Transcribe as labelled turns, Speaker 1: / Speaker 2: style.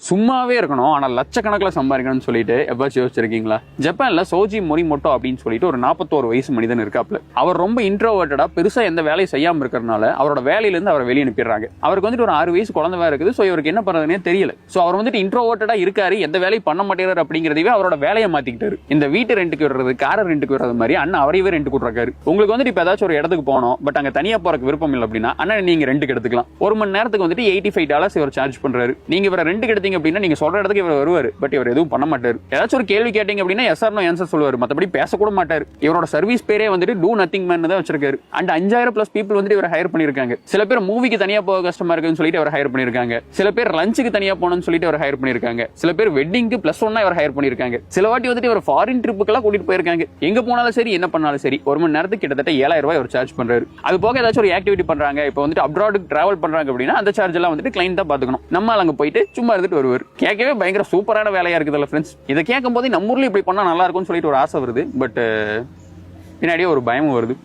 Speaker 1: சும்மாவே இருக்கணும் ஆனா லட்சக்கணக்கில் சம்பாதிக்கணும்னு சொல்லிட்டு எப்பாச்சும் யோசிச்சிருக்கீங்களா? ஜப்பான்ல சோஜி மொரிமோட்டோ அப்படின்னு சொல்லிட்டு ஒரு 41 வயசு மனிதன் இருக்காப்ல. அவர் ரொம்ப இன்ட்ரோவர்ட்டடா பெருசா எந்த வேலையும் செய்யாம இருக்கிறதுனால அவரோட வேலையில இருந்து அவரை வெளியே அனுப்பிடுறாங்க. அவருக்கு வந்துட்டு ஒரு 6 வயசு குழந்தை இருக்குது. சோ இவருக்கு என்ன பண்றதுனே தெரியல. சோ அவர் வந்துட்டு இன்ட்ரோவர்ட்டடா இருக்காரு, எந்த வேலையும் பண்ண மாட்டேங்கிறாரு அப்படிங்கறதவே அவரோட வேலையை மாத்திக்கிட்டாரு. இந்த வீட்டு ரெண்டுக்கு விடுறது, காரை ரெண்டுக்கு விடுறது மாதிரி அண்ணன் அவரையே ரெண்டு கொடுறாரு. உங்களுக்கு வந்துட்டு இப்ப ஏதாச்சும் ஒரு இடத்துக்கு போனோம், பட் அங்க தனியா போறதுக்கு விருப்பம் இல்லை அப்படின்னா அண்ணன் நீங்க ரெண்டுக்கு எடுத்துக்கலாம். ஒரு மணி நேரத்துக்கு வந்துட்டு $85 இவர் சார்ஜ் பண்றாரு. நீங்க இவரை ரெண்டுக்கு எடுத்தீங்க அப்படின்னா நீங்க சொல்ற இடத்துக்கு இவர் வருவாரு, பட் இவர் எதுவும் பண்ண மாட்டாரு. ஏதாச்சும் ஒரு கேள்வி கேட்டீங்க அப்படின்னா எஸ் ஆர் நோ ஆன்சர் சொல்லுவாரு, மத்தபடி பேசக்கூட மாட்டாரு. இவரோட சர்வீஸ் பேரே வந்துட்டு டூ நத்திங் மேன் தான் வச்சிருக்காரு. அண்ட் 5000+ பீப்புள் வந்துட்டு இவர் ஹையர் பண்ணிருக்காங்க. சில பேர் மூவிக்கு தனியா போக கஷ்டமா இருக்குன்னு சொல்லிட்டு அவர் ஹையர் பண்ணிருக்காங்க. சில பேர் லஞ்சுக்கு தனியா போகணும்னு சொல்லிட்டு அவர் ஹையர் பண்ணிருக்காங்க. சில பேர் வெட்டிங்க்கு +1 இவர் ஹையர் பண்ணிருக்காங்க. சில வாட்டி வந்துட்டு இவர் ஃபாரின் ட்ரிப்புக்கெல்லாம் கூட்டிட்டு போயிருக்காங்க. எங்க போனாலும் சரி, என்ன பண்ணாலும் சரி, ஒரு மணி நேரத்துக்கு கிட்டத்தட்ட $7000 இவர் சார்ஜ் பண்றாரு. அது போக ஏதாச்சும் ஒரு ஆக்டிவிட்டி பண்றாங்க, இப்போ வந்துட்டு அப்ராடுக்கு டிராவல் பண்றாங்க அப்படின்னா அந்த சார்ஜ் எல்லாம் வந்துட்டு கிளைண்ட் தான் பாத்துக்கணும். நம்ம அங்க போயிட்டு சும்மா இருந்துட்டு வருவார். கேட்கவே பயங்கர சூப்பரான வேலையா இருக்குதுல்ல ஃப்ரெண்ட்ஸ். இதை கேட்கும் போது நம்ம ஊர்ல இப்படி பண்ணா நல்லா இருக்கும்னு சொல்லிட்டு ஒரு ஆசை வருது. பட் பின்னாடியே ஒரு பயமும் வருது.